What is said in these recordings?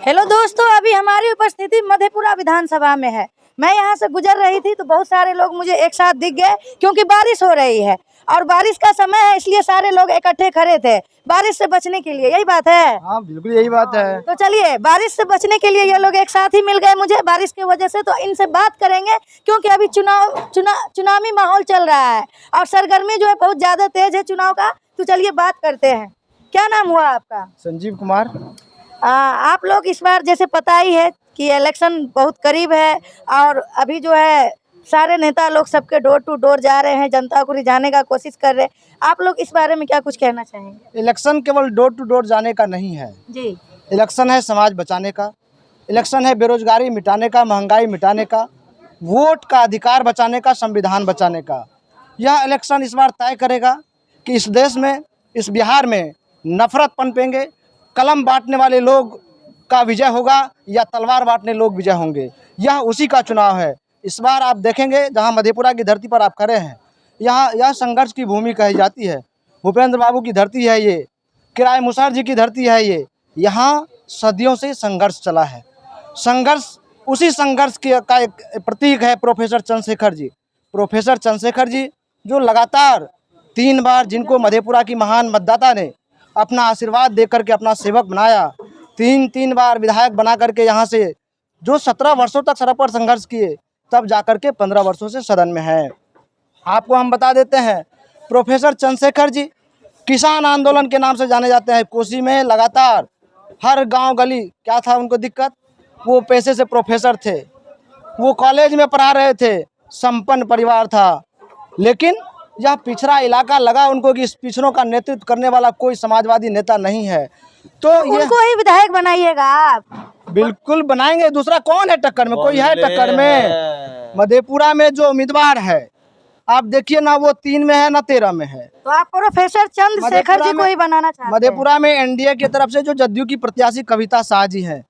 Hello दोस्तों, अभी हमारी उपस्थिति मधेपुरा विधानसभा में है। मैं यहाँ से गुजर रही थी तो बहुत सारे लोग मुझे एक साथ दिख गए, क्योंकि बारिश हो रही है और बारिश का समय है, इसलिए सारे लोग इकट्ठे खड़े थे बारिश से बचने के लिए। यही बात है। हाँ, बिल्कुल यही बात है। तो चलिए, बारिश से बचने के लिए ये लोग एक साथ ही मिल गए मुझे बारिश की वजह से, तो इनसे बात करेंगे, क्योंकि अभी चुनावी माहौल चल रहा है और सरगर्मी जो है बहुत ज्यादा तेज है चुनाव का। तो चलिए बात करते हैं। क्या नाम हुआ आपका? संजीव कुमार। आप लोग इस बार जैसे पता ही है कि इलेक्शन बहुत करीब है और अभी जो है सारे नेता लोग सबके डोर टू डोर जा रहे हैं, जनता को रिझाने का कोशिश कर रहे हैं। आप लोग इस बारे में क्या कुछ कहना चाहेंगे? इलेक्शन केवल डोर टू डोर जाने का नहीं है जी। इलेक्शन है समाज बचाने का, इलेक्शन है बेरोजगारी मिटाने का, महंगाई मिटाने का, वोट का अधिकार बचाने का, संविधान बचाने का। यह इलेक्शन इस बार तय करेगा कि इस देश में, इस बिहार में नफरत पनपेंगे, कलम बांटने वाले लोग का विजय होगा या तलवार बांटने लोग विजय होंगे। यह उसी का चुनाव है। इस बार आप देखेंगे जहां मधेपुरा की धरती पर आप खड़े हैं, यहाँ यह संघर्ष की भूमि कही जाती है। भूपेंद्र बाबू की धरती है ये, किराए मुसहर की धरती है ये। यहाँ सदियों से संघर्ष चला है। संघर्ष, उसी संघर्ष का एक प्रतीक है प्रोफेसर चंद्रशेखर जी। प्रोफेसर चंद्रशेखर जी जो लगातार 3 बार, जिनको मधेपुरा की महान मतदाता ने अपना आशीर्वाद दे करके अपना सेवक बनाया, 3 बार विधायक बना करके यहाँ से जो 17 वर्षों तक सड़क पर संघर्ष किए, तब जाकर के 15 वर्षों से सदन में है। आपको हम बता देते हैं, प्रोफेसर चंद्रशेखर जी किसान आंदोलन के नाम से जाने जाते हैं। कोसी में लगातार हर गांव गली, क्या था उनको दिक्कत? वो पैसे से प्रोफेसर थे, वो कॉलेज में पढ़ा रहे थे, संपन्न परिवार था, लेकिन यह पिछड़ा इलाका लगा उनको कि इस पिछड़ों का नेतृत्व करने वाला कोई समाजवादी नेता नहीं है। तो ये उनको ही विधायक बनाइएगा आप? बिल्कुल बनाएंगे। दूसरा कौन है टक्कर में? कोई है टक्कर में? मधेपुरा में जो उम्मीदवार है आप देखिए ना, वो 3 में है ना 13 में है। तो आप प्रोफेसर चंद्रशेखर जी को ही बनाना चाहते हैं? मधेपुरा में एनडीए की तरफ से जो जदयू की प्रत्याशी कविता शाह जी हैं,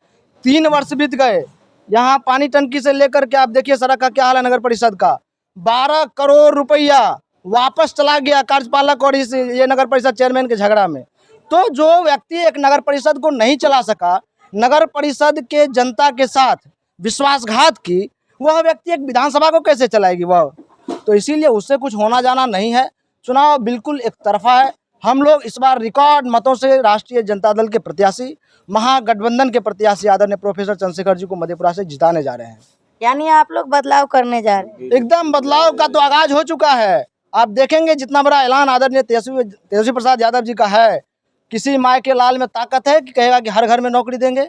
3 वर्ष बीत गए। यहाँ पानी टंकी से लेकर के आप देखिए सड़क का क्या हाल है। नगर परिषद का 12 करोड़ रुपया वापस चला गया कार्यपालक और इस ये नगर परिषद चेयरमैन के झगड़ा में। तो जो व्यक्ति एक नगर परिषद को नहीं चला सका, नगर परिषद के जनता के साथ विश्वासघात की, वह व्यक्ति एक विधानसभा को कैसे चलाएगी वह? तो इसीलिए उससे कुछ होना जाना नहीं है। चुनाव बिल्कुल एक तरफा है। हम लोग इस बार रिकॉर्ड मतों से राष्ट्रीय जनता दल के प्रत्याशी, महागठबंधन के प्रत्याशी आदरणीय प्रोफेसर चंद्रशेखर जी को मधेपुरा से जिताने जा रहे हैं। यानी आप लोग बदलाव करने जा रहे हैं? एकदम बदलाव का तो आगाज हो चुका है। आप देखेंगे जितना बड़ा ऐलान आदरणीय तेजस्वी प्रसाद यादव जी का है, किसी माय के लाल में ताकत है कि कहेगा कि हर घर में नौकरी देंगे?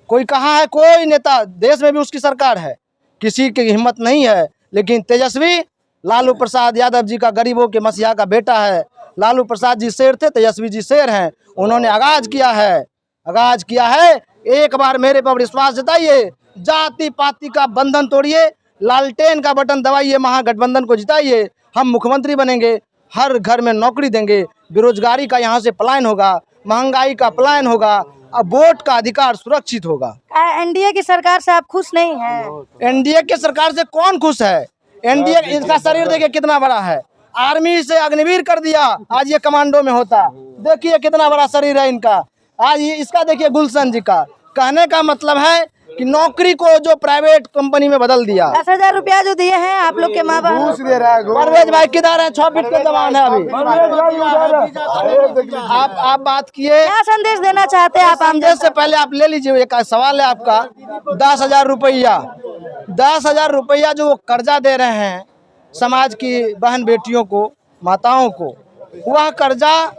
कोई कहाँ है? कोई नेता, देश में भी उसकी सरकार है, किसी की हिम्मत नहीं है। लेकिन तेजस्वी लालू प्रसाद यादव जी का गरीबों के मसीहा का बेटा है। लालू प्रसाद जी शेर थे, तेजस्वी जी शेर हैं। उन्होंने आगाज किया है। एक बार मेरे पर विश्वास जताइए, जाति पाति का बंधन तोड़िए, लालटेन का बटन दबाइए, महागठबंधन को जिताइए। हम मुख्यमंत्री बनेंगे, हर घर में नौकरी देंगे, बेरोजगारी का यहाँ से पलायन होगा, महंगाई का पलायन होगा, अब वोट का अधिकार सुरक्षित होगा। एनडीए की सरकार से आप खुश नहीं हैं? एनडीए की सरकार से कौन खुश है? एनडीए, इसका शरीर देखिए कितना बड़ा है। आर्मी से अग्निवीर कर दिया, आज ये कमांडो में होता। देखिए कितना बड़ा शरीर है इनका। आज ये इसका देखिए गुलशन जी का। कहने का मतलब है कि नौकरी को जो प्राइवेट कंपनी में बदल दिया। 10,000 रुपया जो दिए हैं आप लोग के माँ बाप? परवेज भाई किधर है? 6 फीट के जवान है अभी। आप बात किए, क्या संदेश देना चाहते हैं आप? संदेश से पहले आप ले लीजिए, एक सवाल है आपका। 10,000 रुपया, 10,000 रुपया जो वो कर्जा दे रहे हैं समाज की बहन बेटियों को, माताओं को, वह कर्जा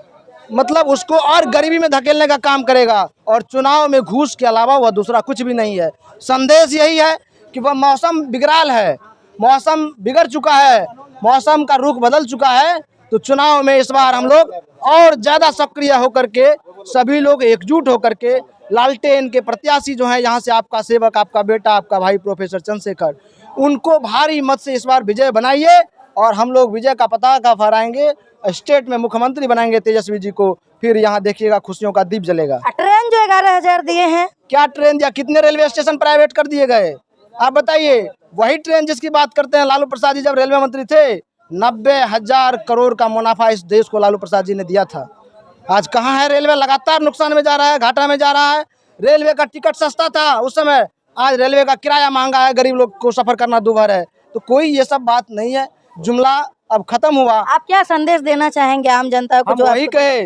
मतलब उसको और गरीबी में धकेलने का काम करेगा और चुनाव में घूस के अलावा वह दूसरा कुछ भी नहीं है। संदेश यही है कि वह मौसम बिगड़ाल है, मौसम बिगड़ चुका है, मौसम का रुख बदल चुका है। तो चुनाव में इस बार हम लोग और ज़्यादा सक्रिय होकर के, सभी लोग एकजुट होकर के, लालटेन के प्रत्याशी जो हैं यहाँ से, आपका सेवक, आपका बेटा, आपका भाई प्रोफेसर चंद्रशेखर, उनको भारी मत से इस बार विजय बनाइए और हम लोग विजय का पताका फहराएंगे। स्टेट में मुख्यमंत्री बनाएंगे तेजस्वी जी को। फिर यहाँ देखिएगा खुशियों का दीप जलेगा। ट्रेन जो 11,000 दिए हैं, क्या ट्रेन दिया? कितने रेलवे स्टेशन प्राइवेट कर दिए गए? आप बताइए। वही ट्रेन जिसकी बात करते हैं लालू प्रसाद जी जब रेलवे मंत्री थे, 90,000 करोड़ का मुनाफा इस देश को लालू प्रसाद जी ने दिया था। आज कहाँ है रेलवे? लगातार नुकसान में जा रहा है, घाटा में जा रहा है। रेलवे का टिकट सस्ता था उस समय, आज रेलवे का किराया महंगा है, गरीब लोग को सफर करना दूभर है। तो कोई ये सब बात नहीं है, जुमला अब खत्म हुआ। आप क्या संदेश देना चाहेंगे आम जनता को? हम जो वही कहे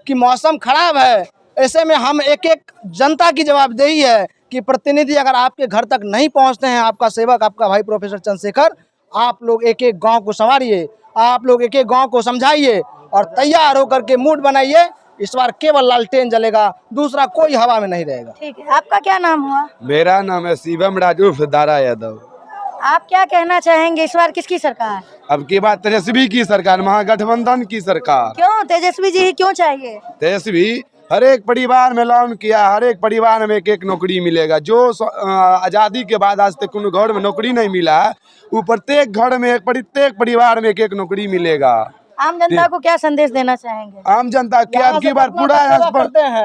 कि मौसम खराब है, ऐसे में हम एक एक जनता की जवाबदेही है कि प्रतिनिधि अगर आपके घर तक नहीं पहुंचते हैं, आपका सेवक आपका भाई प्रोफेसर चंद्रशेखर, आप लोग एक एक गांव को संवारिए, आप लोग एक एक गांव को समझाइए और तैयार होकर के मूड बनाइए। इस बार केवल लालटेन जलेगा, दूसरा कोई हवा में नहीं रहेगा। ठीक है, आपका क्या नाम हुआ? मेरा नाम है शिवम राजू दारा यादव। आप क्या कहना चाहेंगे, इस बार किसकी सरकार? अब की बात तेजस्वी की सरकार, महागठबंधन की सरकार। क्यों तेजस्वी जी ही क्यों चाहिए? तेजस्वी हर एक परिवार में लॉन किया, हर एक परिवार में एक एक नौकरी मिलेगा। जो आजादी के बाद आज तक कोनो घर में नौकरी नहीं मिला है, वो प्रत्येक घर में प्रत्येक परिवार में एक एक नौकरी मिलेगा। आम जनता को क्या संदेश देना चाहेंगे? आम जनता के अब की बार पूरा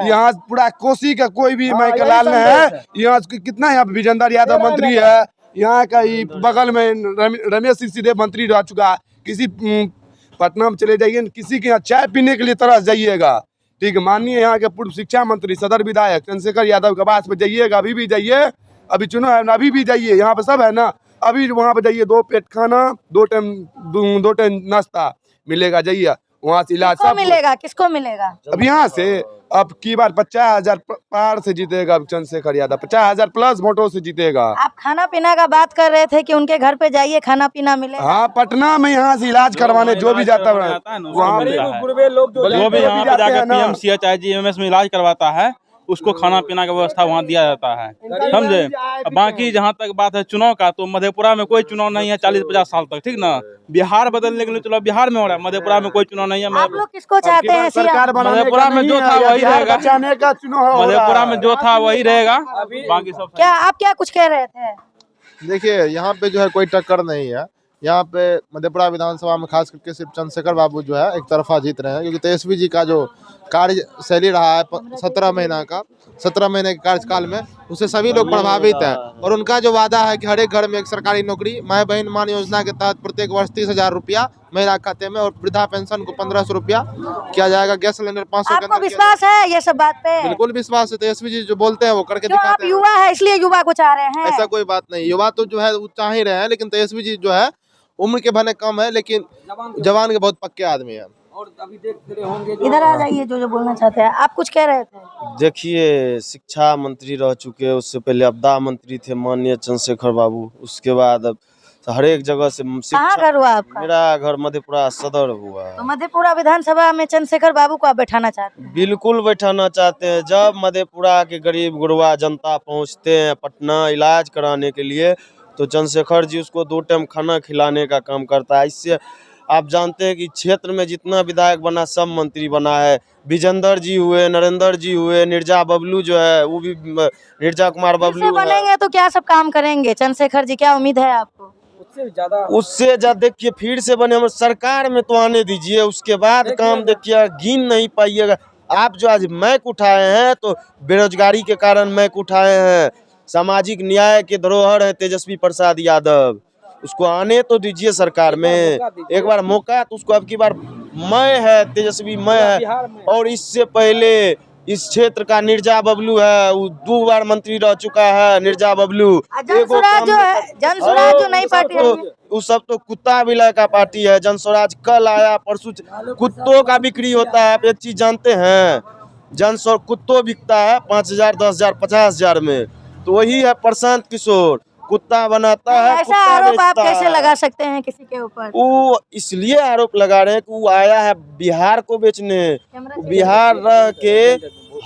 यहाँ पूरा कोसी का कोई भी माइकल लाल नहीं है। यहाँ कितना यहाँ विजेंद्र यादव मंत्री है, यहाँ का ही बगल में रमेश सिंह मंत्री रह चुका है। किसी पटना में चले जाइए, किसी के यहाँ चाय पीने के लिए तरस जाइएगा, ठीक है। माननीय यहाँ के पूर्व शिक्षा मंत्री सदर विधायक चंद्रशेखर यादव के पास में जाइएगा, अभी भी जाइए, अभी चुनाव है ना, अभी भी जाइए, यहाँ पे सब है ना, अभी वहाँ पे जाइए, 2 पेट खाना, 2 टाइम नाश्ता मिलेगा, जाइए वहाँ से इलाज किसको सब मिलेगा? किसको मिलेगा? अब यहाँ से अब की बार 50,000 पार से जीतेगा चंद्रशेखर यादव, 50,000 प्लस वोटों से जीतेगा। आप खाना पीना का बात कर रहे थे कि उनके घर पे जाइए, खाना पीना मिलेगा। हाँ, पटना में यहाँ से इलाज करवाने जो भी जाता है वहाँ पे जो भी यहाँ पे जाकर PMCH IGMS में इलाज करवाता है, उसको खाना पीना का व्यवस्था वहाँ दिया जाता है, समझे। बाकी जहाँ तक बात है चुनाव का, तो मधेपुरा में कोई चुनाव नहीं है 40-50 साल तक, ठीक ना। बिहार बदलने के लिए चलो बिहार में हो रहा है, मधेपुरा में कोई चुनाव नहीं है। आप लोग किसको चाहते हैं? सरकार मधेपुरा में जो था वही रहेगा, बचाने का चुनाव, मधेपुरा में जो था वही रहेगा, बाकी सब। क्या आप क्या कुछ कह रहे थे? देखिए, यहाँ पे जो है कोई टक्कर नहीं है। यहाँ पे मधेपुरा विधानसभा में खास करके सिर्फ चंद्रशेखर बाबू जो है एक तरफा जीत रहे हैं, क्योंकि तेजस्वी जी का जो कार्यशैली रहा है 17 महीने के कार्यकाल में, उससे सभी लोग प्रभावित हैं। और उनका जो वादा है कि हर एक घर में एक सरकारी नौकरी, माँ बहन मान योजना के तहत प्रत्येक वर्ष 30,000 रुपया महिला खाते में, और वृद्धा पेंशन को 1,500 रुपया किया जाएगा, गैस सिलेंडर 500 के आपको अंदर। विश्वास है ये सब बात पे? बिल्कुल विश्वास है, तेजस्वी जी जो बोलते हैं वो करके क्यों? आप दिखाते हैं। युवा है इसलिए युवा को चाह रहे हैं? ऐसा कोई बात नहीं, युवा तो जो है वो चाह ही रहे हैं, लेकिन तेजस्वी जी जो है उम्र के भले कम है, लेकिन जवान के बहुत पक्के आदमी है। इधर आ जाइए, जो बोलना चाहते हैं। आप कुछ कह रहे थे? देखिए, शिक्षा मंत्री रह चुके, उससे पहले आपदा मंत्री थे माननीय चंद्रशेखर बाबू, उसके बाद अब हर एक जगह से कहाँ घर हुआ आपका? मेरा घर मधेपुरा सदर हुआ है। तो मधेपुरा विधानसभा में चंद्रशेखर बाबू को आप बैठाना चाहते हैं? बिल्कुल बैठाना चाहते हैं। जब मधेपुरा के गरीब गुरबा जनता पहुंचते हैं पटना इलाज कराने के लिए, तो चंद्रशेखर जी उसको 2 टाइम खाना खिलाने का काम करता है। इससे आप जानते हैं कि क्षेत्र में जितना विधायक बना सब मंत्री बना है। विजेंद्र जी हुए, नरेंद्र जी हुए, निर्जा बबलू जो है वो भी, निर्जा कुमार बबलू बनेंगे तो क्या सब काम करेंगे चंद्रशेखर जी? क्या उम्मीद है आपको? उससे ज्यादा देखिए, फिर से बने हम सरकार में तो आने दीजिए, उसके बाद काम देखिए, गिन नहीं पाइएगा। आप जो आज मैक उठाए हैं तो बेरोजगारी के कारण मैक उठाए हैं। सामाजिक न्याय के धरोहर है तेजस्वी प्रसाद यादव, उसको आने तो दीजिए सरकार में एक बार मौका। तो उसको अब की बार मैं है, तेजस्वी मैं है। और इससे पहले इस क्षेत्र का निर्जा बबलू है, वो 2 बार मंत्री रह चुका है निर्जा बबलू। जनसुराज जो है, जनसुराज जो नई पार्टी है, वो सब तो कुत्ता विलय का पार्टी है। जनस्वराज कल आया, परसों कुत्तों का बिक्री होता है। आप एक चीज जानते हैं, जनस्वराज कुत्तों बिकता है 5,000, 10,000, 50,000 में। तो वही है प्रशांत किशोर, कुत्ता बनाता है। ऐसा आरोप आप कैसे लगा सकते हैं किसी के ऊपर? वो इसलिए आरोप लगा रहे हैं कि वो आया है बिहार को बेचने, बिहार रह के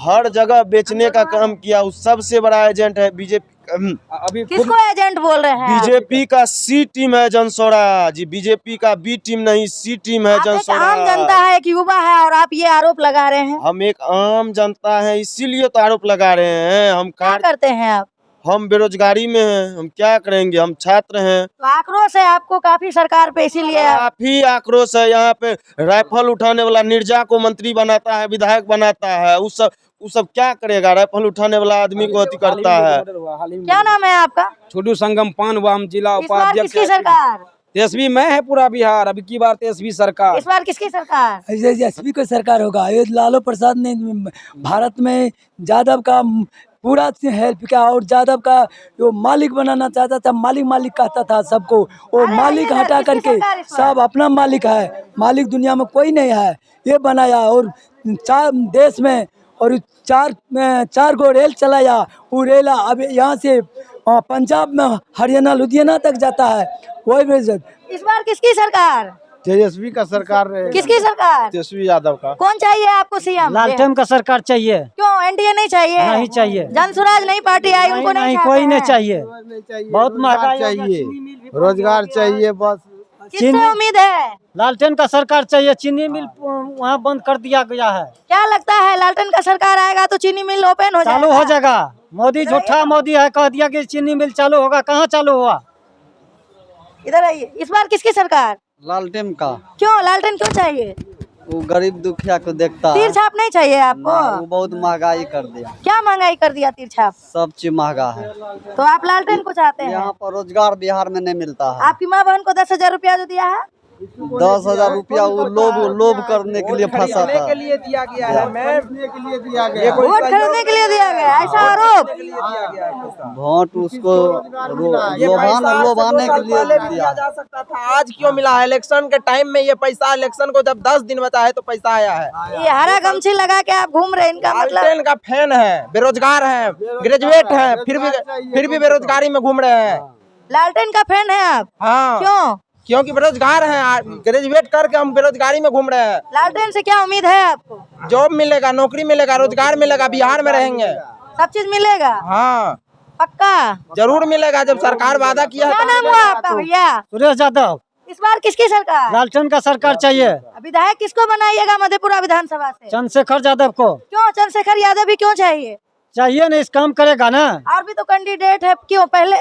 हर जगह बेचने का काम किया। वो सबसे बड़ा एजेंट है बीजेपी। अभी किसको एजेंट बोल रहे हैं? बीजेपी का C टीम है जनस्वराज जी, बीजेपी का B टीम नहीं, C टीम है जनस्वराज। आम जनता है, एक युवा है, और आप ये आरोप लगा रहे हैं? हम एक आम जनता है, इसीलिए तो आरोप लगा रहे हैं। हम क्या करते हैं आप? हम बेरोजगारी में हैं, हम क्या करेंगे, हम छात्र हैं। तो आक्रोश है आपको काफी सरकार पे, इसीलिए काफी आक्रोश है। यहाँ पे राइफल उठाने वाला निर्जा को मंत्री बनाता है, विधायक बनाता है। उस सब क्या करेगा? राइफल उठाने वाला आदमी को अति करता है। क्या नाम है आपका? छोटू संगम पान वाम जिला उपाध्यक्ष। किसकी सरकार? तेजस्वी मैं है पूरा बिहार, अभी की बार तेजस्वी सरकार। इस बार किसकी सरकार? तेजस्वी को सरकार होगा। ये लालू प्रसाद ने भारत में यादव का पूरा हेल्प किया। और यादव का जो मालिक बनाना चाहता था, मालिक कहता था सबको, वो मालिक हटा करके सब अपना मालिक है। मालिक दुनिया में कोई नहीं है, ये बनाया। और 4 देश में और 4 गो रेल चलाया। वो रेल अब यहाँ से पंजाब में हरियाणा लुधियाना तक जाता है। वही वजह इस बार किसकी सरकार? तेजस्वी का सरकार रहेगा। किसकी सरकार? तेजस्वी यादव का। कौन चाहिए आपको सीएम? लालटेन का सरकार चाहिए। क्यों एनडीए नहीं चाहिए? नहीं चाहिए। जनसुराज नई पार्टी आई, उनको नहीं कोई नहीं चाहते हैं? चाहिए। बहुत महंगाई चाहिए, रोजगार चाहिए बस। किससे उम्मीद है? लालटेन का सरकार चाहिए। चीनी मिल वहाँ बंद कर दिया गया है। क्या लगता है लालटेन का सरकार आएगा तो चीनी मिल ओपन हो चालू हो जाएगा? मोदी झूठा मोदी है, कह दिया कि चीनी मिल चालू होगा, कहाँ चालू हुआ? इधर आइए। इस बार किसकी सरकार? लालटेन का। क्यों लालटेन क्यों चाहिए? वो गरीब दुखिया को देखता तीर है। छाप नहीं चाहिए आपको? वो बहुत महंगाई कर दिया। क्या महंगाई कर दिया तीर छाप? सब चीज महंगा है। तो आप लालटेन को चाहते हैं? यहाँ पर रोजगार बिहार में नहीं मिलता है। आपकी माँ बहन को 10,000 रुपया जो दिया है? 10,000 रुपया वो लोभ करने के लिए फंसा था। के लिए दिया गया है। वोट खरीदने के लिए दिया गया, ऐसा आरोप? वोट उसको लोभाने के लिए दिया। जा सकता था, आज क्यों मिला है? इलेक्शन के टाइम में ये पैसा, इलेक्शन को जब 10 दिन बचा है तो पैसा आया है। ये हरा गमछी लगा के आप घूम रहे हैं, इनका मतलब? लालटेन का फैन है, बेरोजगार है, ग्रेजुएट है, फिर भी बेरोजगारी में घूम रहे हैं। लालटेन का फैन है आप? हाँ, क्यों? क्योंकि बेरोजगार हैं, ग्रेजुएट करके हम बेरोजगारी में घूम रहे हैं। लालटेन से क्या उम्मीद है आपको? जॉब मिलेगा, नौकरी मिलेगा, रोजगार मिलेगा, बिहार में रहेंगे। सब चीज मिलेगा? हाँ पक्का? जरूर मिलेगा, जब सरकार वादा किया है। क्या नाम हुआ आपका भैया? सुरेश यादव। इस बार किसकी सरकार? लालटेन का सरकार चाहिए। विधायक किसको बनाइएगा मधेपुरा विधानसभा से? चंद्रशेखर यादव को। क्यों चंद्रशेखर यादव ही क्यों चाहिए? चाहिए नहीं, इस काम करेगा ना। और भी तो कैंडिडेट है, क्यों पहले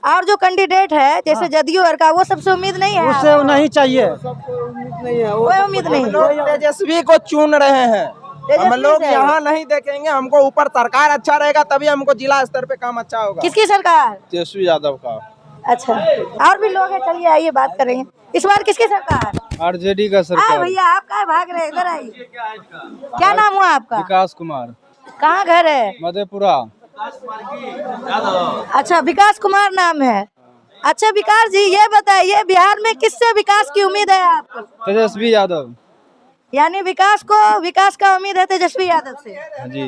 और जो कैंडिडेट है जैसे जदयू और का, वो सबसे उम्मीद नहीं है? उससे नहीं चाहिए। कोई उम्मीद नहीं? तेजस्वी को चुन रहे हैं हम लोग। यहाँ नहीं देखेंगे, हमको ऊपर सरकार अच्छा रहेगा तभी हमको जिला स्तर पे काम अच्छा होगा। किसकी सरकार? तेजस्वी यादव का। अच्छा, और भी लोग हैं, चलिए आइए बात करेंगे। इस बार किसकी सरकार? आरजेडी का भैया आप क्या भाग रहे हैं, इधर आइए। क्या नाम हुआ आपका? विकास कुमार। कहाँ घर है? मधेपुरा। अच्छा, विकास कुमार नाम है। अच्छा विकास जी, ये बताइए बिहार में किससे विकास की उम्मीद है आपको? तेजस्वी यादव यानी विकास का उम्मीद है तेजस्वी यादव से? जी।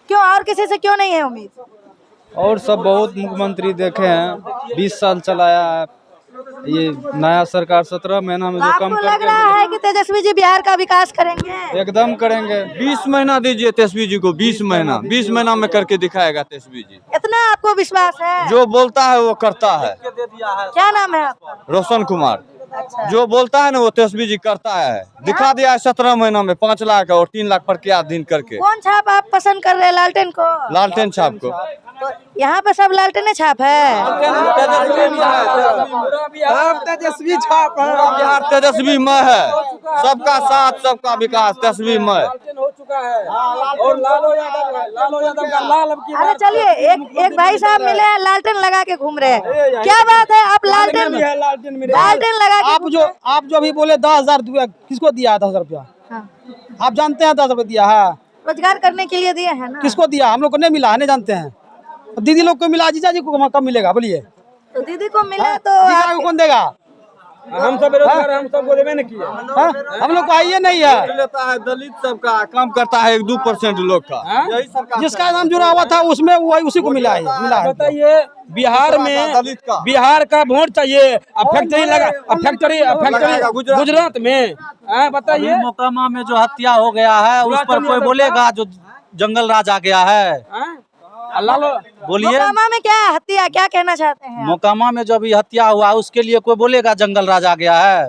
क्यों, और किसी से क्यों नहीं है उम्मीद? और सब बहुत मुख्यमंत्री देखे हैं, 20 साल चलाया है। ये नया सरकार 17 महीना में जो कम आपको लग रहा है कि तेजस्वी जी बिहार का विकास करेंगे? एकदम करेंगे। 20 महीना दीजिए तेजस्वी जी को, 20 महीना में करके दिखाएगा तेजस्वी जी। इतना आपको विश्वास है? जो बोलता है वो करता है। क्या नाम है आपका? रोशन कुमार। अच्छा। जो बोलता है ना वो तेजस्वी जी करता है। दिखा दिया है 17 महीना में 5 लाख और 3 लाख पर क्या दिन करके। कौन छाप आप पसंद कर रहे हैं, लालटेन को? लालटेन छाप को। तो यहाँ पे सब लालटेन छाप है? तेजस्वी छाप है। बिहार तेजस्वी में है, सबका साथ सबका विकास तेजस्वी में। हो चुका है और लालू यादव का लाल अब की। अरे चलिए, एक भाई साहब मिले हैं, लालटेन लगा के घूम रहे हैं। क्या बात है, आप लालटेन लगा के आप जो भी बोले 10,000 रुपया किसको दिया है? 10,000 रुपया आप जानते हैं? 10 रुपया दिया है, रोजगार करने के लिए दिए हैं ना? किसको दिया? हम लोग को नहीं मिला है, नहीं जानते हैं। दीदी लोग को मिला, जीजा जी को कब मिलेगा बोलिए? तो दीदी को मिला तो जीजा को कौन देगा? हम सब बेरोजगार, हम सबको देवे नहीं किया। हम लोग को आइए नहीं है। लेता है दलित सबका, काम करता है 1-2% लोग का। यही सरकार जिसका नाम जुड़ा हुआ था उसमें उसी को मिला है। बताइए, बिहार में बिहार का वोट चाहिए, फैक्ट्री गुजरात में बताइए। मोकामा में जो हत्या हो गया है उस पर कोई बोलेगा? जो जंगल राज आ गया है, बोलिए। मोकामा में क्या हत्या, क्या कहना चाहते हैं? मोकामा में जो भी हत्या हुआ उसके लिए कोई बोलेगा जंगल राज आ गया है?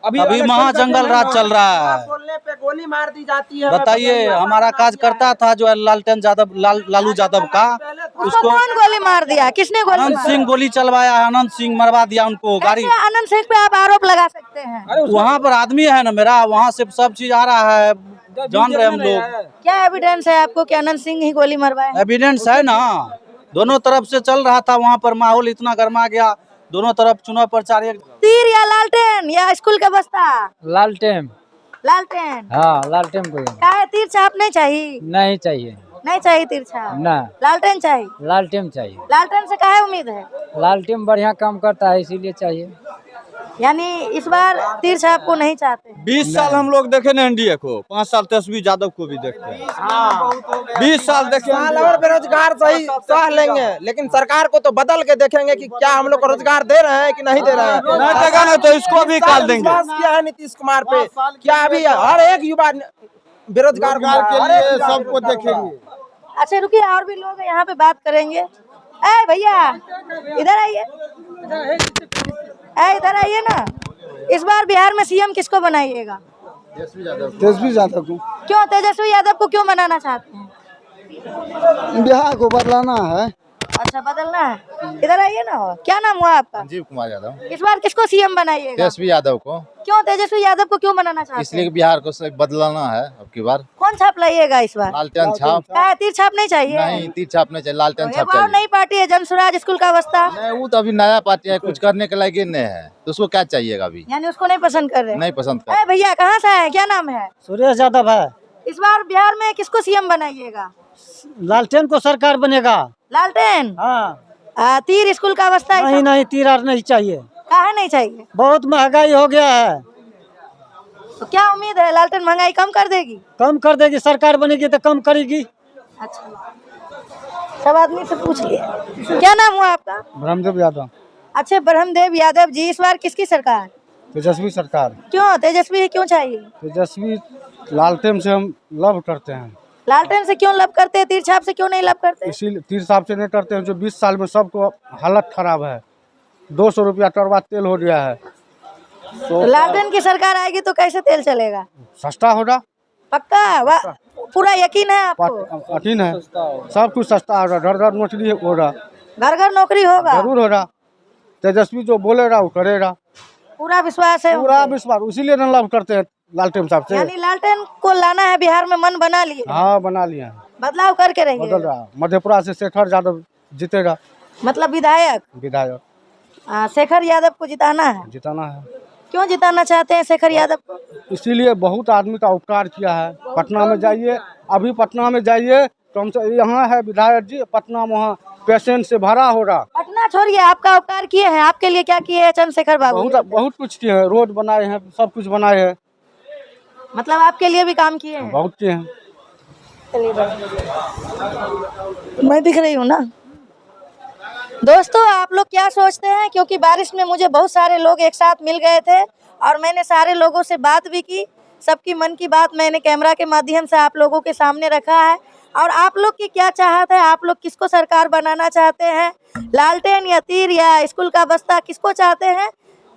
अभी वहाँ जंगल राज चल रहा है। बोलने पे गोली मार दी जाती है। बताइए, हमारा कार्यकर्ता था जो लालटेन यादव, लालू यादव का, उसको कौन गोली मार दिया? किसने गोली? अनंत सिंह गोली चलवाया है, अनंत सिंह मरवा दिया उनको गाड़ी। अनंत सिंह पे आप आरोप लगा सकते हैं? वहाँ पर आदमी है ना मेरा, वहाँ से सब चीज आ रहा है, जान रहे हम लोग। क्या एविडेंस है आपको कि अनंत सिंह ही गोली मरवाए? एविडेंस है ना, दोनों तरफ से चल रहा था, वहाँ पर माहौल इतना गर्मा गया, दोनों तरफ चुनाव प्रचार। तीर या लालटेन या स्कूल का बस्ता? लालटेन। लालटेन। हाँ, लालटेन को। क्या है, तीर छाप नहीं चाहिए? नहीं चाहिए। नहीं चाहिए तिरछा, ना लालटेन चाहिए। लालटेन चाहिए। लालटेन से काहे उम्मीद है? लालटेन बढ़िया काम करता है इसीलिए चाहिए। यानी इस बार तिरछा आपको नहीं चाहते? 20 साल हम लोग देखे ना एनडीए को, 5 साल तेजस्वी यादव को भी देखते हैं। 20 साल देखे और बेरोजगार सही सह लेंगे, लेकिन सरकार को तो बदल के देखेंगे कि क्या हम लोग को रोजगार दे रहे हैं कि नहीं दे रहे हैं। नहीं देगा ना तो इसको भी काट देंगे। विश्वास किया है नीतीश कुमार पे, क्या अभी हर एक युवा बेरोजगार के लिए सबको देखेंगे। अच्छा रुकिए, और भी लोग यहाँ पे बात करेंगे। ए भैया इधर आइए, इधर आइए ना। इस बार बिहार में सीएम किसको बनाइएगा? तेजस्वी यादव को। क्यों तेजस्वी यादव को क्यों बनाना चाहते हैं? बिहार को बदलाना है। अच्छा बदलना है, इधर आइए ना। क्या नाम हुआ आपका? संजीव कुमार यादव। इस बार किसको सीएम बनाइएगा? तेजस्वी यादव को। क्यों तेजस्वी यादव को क्यों बनाना चाहते हैं? इसलिए बिहार को बदलाना है अब की बार। कौन छाप लाइएगा इस बार? लालटेन छाप। क्या तीर छाप नहीं चाहिए? नहीं, तीर छाप नहीं चाहिए, लालटेन छाप एक और चाहिए। नई पार्टी है जनसुराज स्कूल का अवस्था। नहीं, वो तो अभी नया पार्टी है, कुछ करने के लायक नहीं है, तो उसको क्या चाहिएगा अभी? यानी उसको नहीं पसंद कर रहे? नहीं पसंद कर। भैया कहाँ से है, क्या नाम है? सुरेश यादव है। इस बार बिहार में किसको सीएम बनाइएगा? लालटेन को सरकार बनेगा। लालटेन? हाँ। तीर स्कूल का अवस्था नहीं नहीं, तीर आर नहीं चाहिए। काहे नहीं चाहिए? बहुत महंगाई हो गया है। तो क्या उम्मीद है लालटेन महंगाई कम कर देगी? कम कर देगी, सरकार बनेगी तो कम करेगी। अच्छा, सब आदमी से पूछ लिया। क्या नाम हुआ आपका? ब्रह्मदेव यादव। अच्छे ब्रह्मदेव यादव जी, इस बार किसकी सरकार? तेजस्वी सरकार। क्यों तेजस्वी क्यों चाहिए? तेजस्वी लालटेन से हम लव करते हैं। लालटेन से क्यों लब करते हैं, तीर छाप से क्यों नहीं लब करते? इसीलिए तीर छाप से नहीं करते हैं, जो 20 साल में सबको हालत खराब है। 200 रुपया टरवा तेल हो गया है। तो लालटेन की सरकार आएगी तो कैसे तेल चलेगा? सस्ता होगा। पक्का? पूरा यकीन है आपको? यकीन है, सब कुछ सस्ता होगा, घर घर नौकरी होगा, घर घर नौकरी होगा। जरूर होगा। तेजस्वी जो बोलेगा वो करेगा। पूरा विश्वास है? पूरा विश्वास, इसीलिए न लव करते हैं लालटेन साहब से। यानी लालटेन को लाना है बिहार में, मन बना लिए? हाँ बना लिया है। बदलाव करके रहिए। बदल रहा, मधेपुरा से शेखर यादव जीतेगा। मतलब विधायक? विधायक शेखर यादव को जिताना है। जिताना है। क्यों जिताना चाहते हैं शेखर यादव को? इसीलिए बहुत आदमी का उपकार किया है। पटना में जाइए, अभी पटना में जाइए तो हमसे यहाँ है विधायक जी, पटना में वहाँ पेशेंट से भरा हो रहा। पटना छोड़िए, आपका उपकार किए हैं, आपके लिए क्या किए हैं चंद्रशेखर बाबू? बहुत कुछ किए हैं, रोड बनाए हैं, सब कुछ बनाए हैं। मतलब आपके लिए भी काम किए हैं? बहुत किए हैं। मैं दिख रही हूँ ना दोस्तों, आप लोग क्या सोचते हैं? क्योंकि बारिश में मुझे बहुत सारे लोग एक साथ मिल गए थे और मैंने सारे लोगों से बात भी की। सबकी मन की बात मैंने कैमरा के माध्यम से आप लोगों के सामने रखा है। और आप लोग की क्या चाहत है? आप लोग किसको सरकार बनाना चाहते हैं? लालटेन या तीर या स्कूल का बस्ता, किसको चाहते हैं?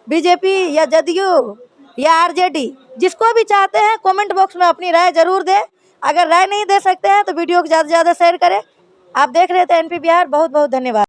बीजेपी या जदयू या आरजेडी? जिसको भी चाहते हैं कमेंट बॉक्स में अपनी राय जरूर दें। अगर राय नहीं दे सकते हैं तो वीडियो को ज़्यादा से ज़्यादा शेयर करें। आप देख रहे थे एनपी बिहार। बहुत बहुत धन्यवाद।